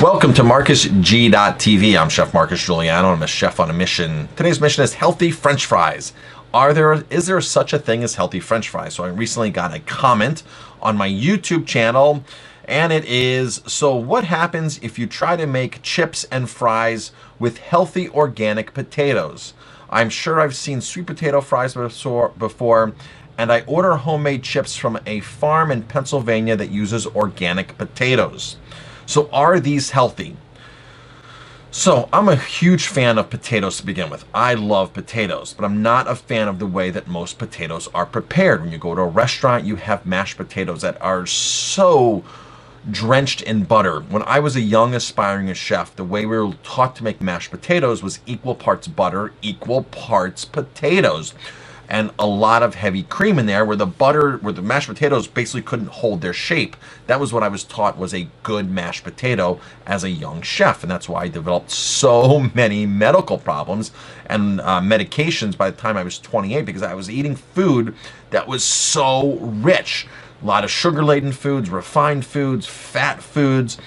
Welcome to MarcusG.tv. I'm Chef Marcus Guiliano. I'm a chef on a mission. Today's mission is healthy French fries. Is there such a thing as healthy French fries? So I recently got a comment on my YouTube channel, and it is, so what happens if you try to make chips and fries with healthy organic potatoes? I'm sure I've seen sweet potato fries before, and I order homemade chips from a farm in Pennsylvania that uses organic potatoes. So are these healthy? So I'm a huge fan of potatoes to begin with. I love potatoes, but I'm not a fan of the way that most potatoes are prepared. When you go to a restaurant, you have mashed potatoes that are so drenched in butter. When I was a young aspiring chef, the way we were taught to make mashed potatoes was equal parts butter, equal parts potatoes, and a lot of heavy cream in there where the mashed potatoes basically couldn't hold their shape. That was what I was taught was a good mashed potato as a young chef, and that's why I developed so many medical problems and medications by the time I was 28, because I was eating food that was so rich. A lot of sugar-laden foods, refined foods, fat foods,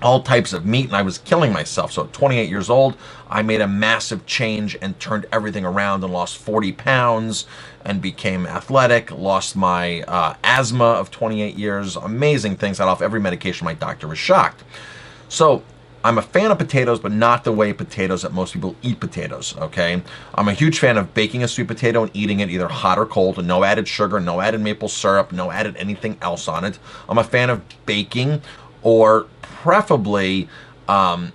all types of meat, and I was killing myself. So at 28 years old, I made a massive change and turned everything around and lost 40 pounds and became athletic, lost my asthma of 28 years, amazing things. Got off every medication. My doctor was shocked. So I'm a fan of potatoes, but not the way potatoes that most people eat potatoes, okay? I'm a huge fan of baking a sweet potato and eating it either hot or cold, and no added sugar, no added maple syrup, no added anything else on it. I'm a fan of baking or preferably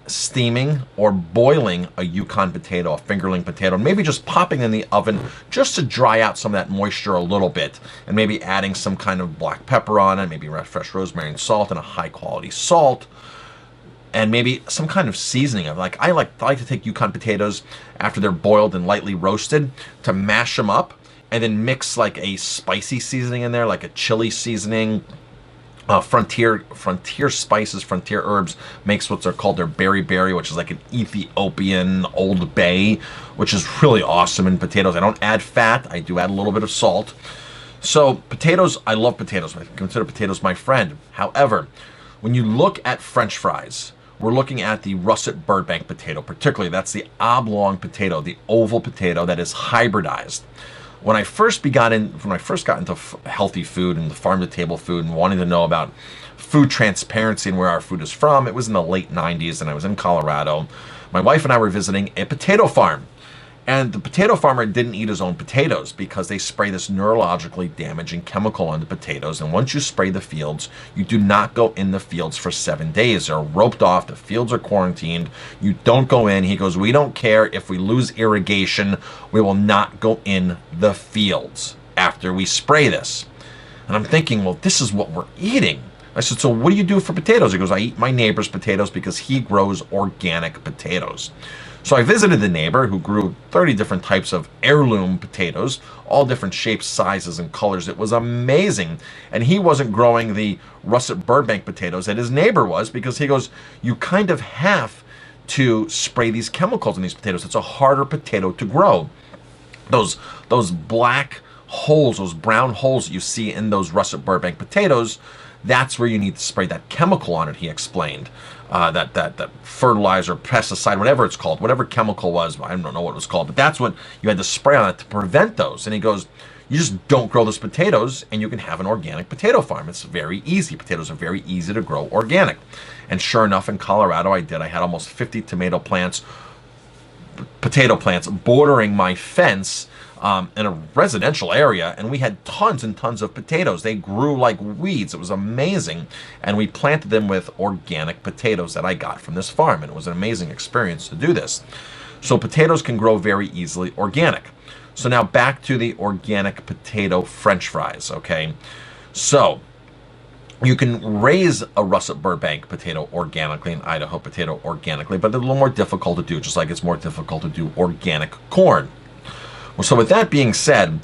steaming or boiling a Yukon potato, a fingerling potato, and maybe just popping in the oven just to dry out some of that moisture a little bit, and maybe adding some kind of black pepper on it, maybe fresh rosemary and salt and a high quality salt, and maybe some kind of seasoning. I like to take Yukon potatoes after they're boiled and lightly roasted to mash them up and then mix like a spicy seasoning in there, like a chili seasoning. Frontier spices, frontier herbs makes what they're called their berry, which is like an Ethiopian Old Bay, which is really awesome in potatoes. I don't add fat. I do add a little bit of salt. So potatoes, I love potatoes. I consider potatoes my friend. However, when you look at French fries, we're looking at the russet Burbank potato, particularly. That's the oblong potato, the oval potato that is hybridized. When I first got into healthy food and the farm-to-table food and wanting to know about food transparency and where our food is from, it was in the late 90s, and I was in Colorado. My wife and I were visiting a potato farm, and the potato farmer didn't eat his own potatoes because they spray this neurologically damaging chemical on the potatoes, and once you spray the fields, you do not go in the fields for 7 days. They're roped off, the fields are quarantined, you don't go in. He goes, we don't care if we lose irrigation, we will not go in the fields after we spray this. And I'm thinking, well, this is what we're eating. I said, so what do you do for potatoes? He goes, I eat my neighbor's potatoes because he grows organic potatoes. So I visited the neighbor who grew 30 different types of heirloom potatoes, all different shapes, sizes, and colors. It was amazing. And he wasn't growing the russet Burbank potatoes that his neighbor was, because he goes, you kind of have to spray these chemicals in these potatoes. It's a harder potato to grow. Those black holes, those brown holes that you see in those russet Burbank potatoes, that's where you need to spray that chemical on it, he explained. That fertilizer, pesticide, whatever it's called, whatever chemical was, I don't know what it was called, but that's what you had to spray on it to prevent those. And he goes, you just don't grow those potatoes and you can have an organic potato farm. It's very easy. Potatoes are very easy to grow organic. And sure enough, in Colorado, I had almost 50 potato plants bordering my fence in a residential area, and we had tons and tons of potatoes. They grew like weeds. It was amazing, and we planted them with organic potatoes that I got from this farm, and it was an amazing experience to do this. So potatoes can grow very easily organic. So now back to the organic potato French fries, okay? So you can raise a russet Burbank potato organically, an Idaho potato organically, but they're a little more difficult to do, just like it's more difficult to do organic corn. So with that being said,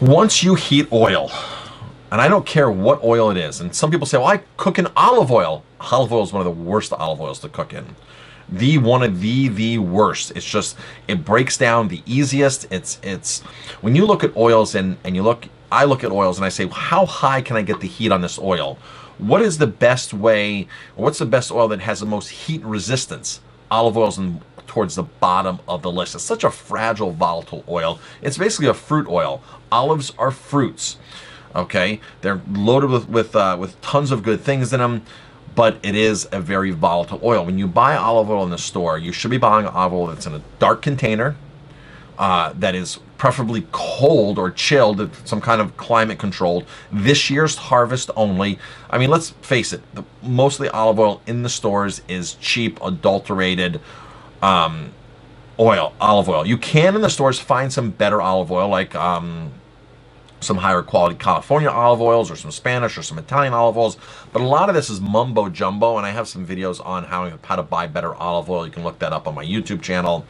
once you heat oil, and I don't care what oil it is, and some people say, well, I cook in olive oil. Olive oil is one of the worst olive oils to cook in. The worst. It's just, it breaks down the easiest. It's when you look at oils and I look at oils and I say, how high can I get the heat on this oil? What is the best way, or what's the best oil that has the most heat resistance? Olive oil's towards the bottom of the list. It's such a fragile, volatile oil. It's basically a fruit oil. Olives are fruits. Okay, they're loaded with tons of good things in them, but it is a very volatile oil. When you buy olive oil in the store, you should be buying olive oil that's in a dark container, that is preferably cold or chilled, some kind of climate controlled. This year's harvest only. I mean, let's face it, mostly olive oil in the stores is cheap, adulterated olive oil. You can in the stores find some better olive oil, like some higher quality California olive oils, or some Spanish or some Italian olive oils, but a lot of this is mumbo jumbo, and I have some videos on how to buy better olive oil. You can look that up on my YouTube channel,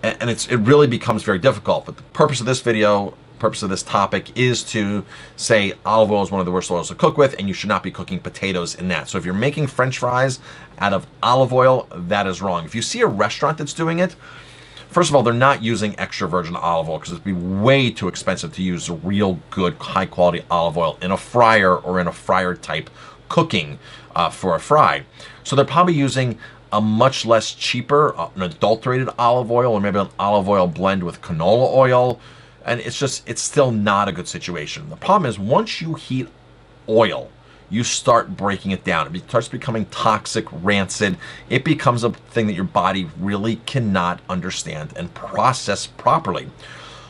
and it really becomes very difficult. But the purpose of this video, purpose of this topic, is to say olive oil is one of the worst oils to cook with, and you should not be cooking potatoes in that. So if you're making French fries out of olive oil, that is wrong. If you see a restaurant that's doing it, first of all, they're not using extra virgin olive oil, because it'd be way too expensive to use real good, high-quality olive oil in a fryer or in a fryer type cooking for a fry. So they're probably using a much less cheaper, an adulterated olive oil, or maybe an olive oil blend with canola oil, and it's still not a good situation. The problem is, once you heat oil, you start breaking it down. It starts becoming toxic, rancid. It becomes a thing that your body really cannot understand and process properly.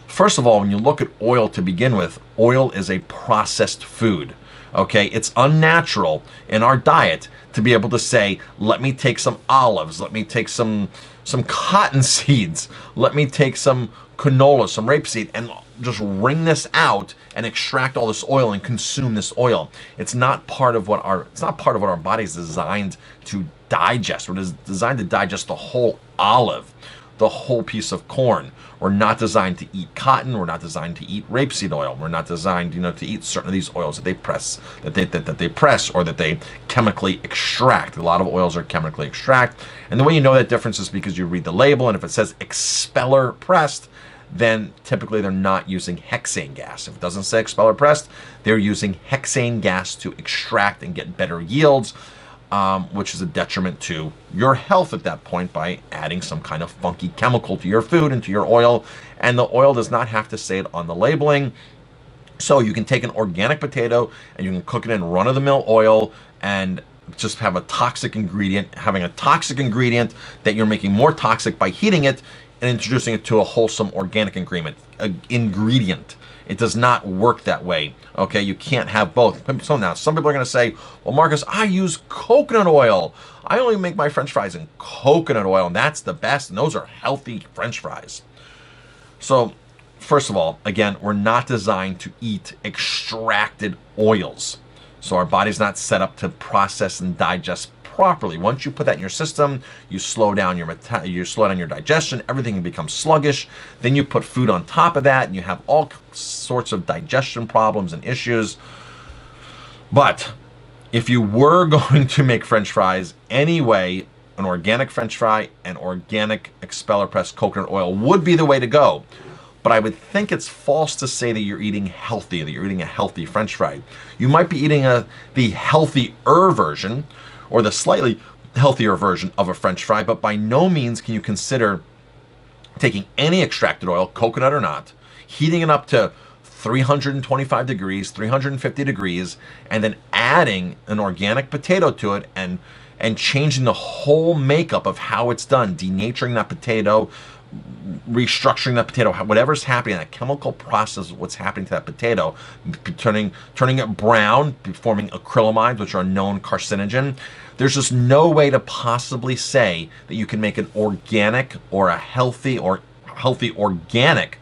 First of all, when you look at oil to begin with, oil is a processed food. Okay, it's unnatural in our diet to be able to say, let me take some olives, let me take some cotton seeds, let me take some canola, some rapeseed, and just wring this out and extract all this oil and consume this oil. It's not part of what our body is designed to digest. We're designed to digest the whole olive, the whole piece of corn. We're not designed to eat cotton. We're not designed to eat rapeseed oil. We're not designed, to eat certain of these oils that they press, that they press, or that they chemically extract. A lot of oils are chemically extract, and the way you know that difference is because you read the label, and if it says expeller pressed, then typically they're not using hexane gas. If it doesn't say expeller pressed, they're using hexane gas to extract and get better yields, which is a detriment to your health at that point by adding some kind of funky chemical to your food and to your oil. And the oil does not have to say it on the labeling. So you can take an organic potato and you can cook it in run-of-the-mill oil and just have a toxic ingredient, having a toxic ingredient that you're making more toxic by heating it and introducing it to a wholesome organic ingredient. It does not work that way. Okay, you can't have both. So now some people are going to say, well, Marcus, I use coconut oil. I only make my French fries in coconut oil, and that's the best, and those are healthy French fries. So first of all, again, we're not designed to eat extracted oils. So our body's not set up to process and digest properly. Once you put that in your system, you slow down your digestion, everything becomes sluggish. Then you put food on top of that, and you have all sorts of digestion problems and issues. But if you were going to make French fries anyway, an organic French fry and organic expeller pressed coconut oil would be the way to go. But I would think it's false to say that you're eating healthy, that you're eating a healthy French fry. You might be eating the healthier version, or the slightly healthier version of a French fry, but by no means can you consider taking any extracted oil, coconut or not, heating it up to 325 degrees, 350 degrees, and then adding an organic potato to it and changing the whole makeup of how it's done, denaturing that potato, restructuring that potato, whatever's happening, that chemical process, what's happening to that potato, turning it brown, forming acrylamides, which are a known carcinogen. There's just no way to possibly say that you can make an organic or a healthy organic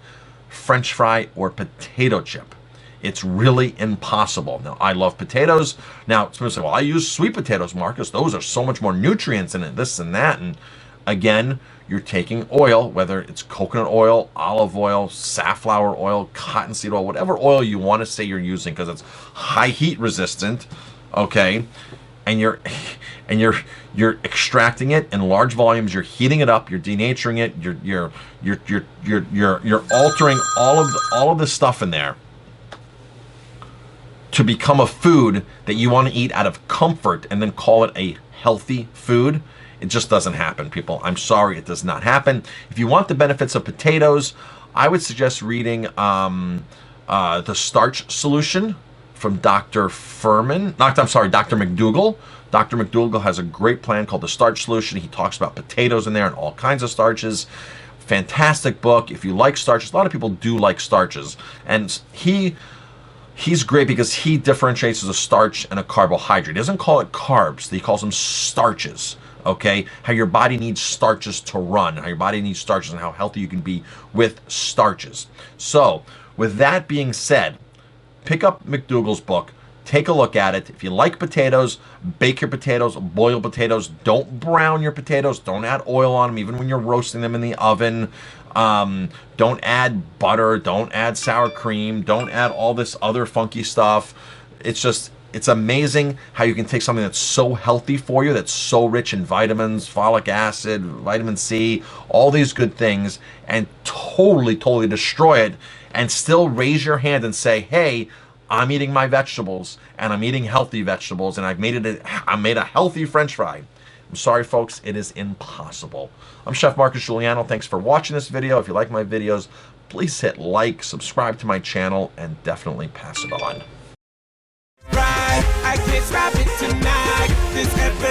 French fry or potato chip. It's really impossible. Now, I love potatoes. Now, some people say, well, I use sweet potatoes, Marcus. Those are so much more nutrients in it, this and that. And again, you're taking oil, whether it's coconut oil, olive oil, safflower oil, cottonseed oil, whatever oil you want to say you're using, because it's high heat resistant, okay? And you're extracting it in large volumes. You're heating it up. You're denaturing it. You're altering all of the stuff in there to become a food that you want to eat out of comfort and then call it a healthy food, it just doesn't happen, people. I'm sorry, it does not happen. If you want the benefits of potatoes, I would suggest reading The Starch Solution from Dr. McDougall. Dr. McDougall has a great plan called The Starch Solution. He talks about potatoes in there and all kinds of starches. Fantastic book. If you like starches, a lot of people do like starches. And he's great because he differentiates a starch and a carbohydrate. He doesn't call it carbs. He calls them starches. Okay? How your body needs starches to run. How your body needs starches and how healthy you can be with starches. So, with that being said, pick up McDougall's book. Take a look at it. If you like potatoes, bake your potatoes, boil potatoes. Don't brown your potatoes. Don't add oil on them, even when you're roasting them in the oven. Don't add butter. Don't add sour cream. Don't add all this other funky stuff. It's amazing how you can take something that's so healthy for you, that's so rich in vitamins, folic acid, vitamin C, all these good things, and totally destroy it, and still raise your hand and say, hey, I'm eating my vegetables, and I'm eating healthy vegetables, and I made a healthy French fry. I'm sorry, folks, it is impossible. I'm Chef Marcus Guiliano. Thanks for watching this video. If you like my videos, please hit like, subscribe to my channel, and definitely pass it on. I can't stop it tonight. This episode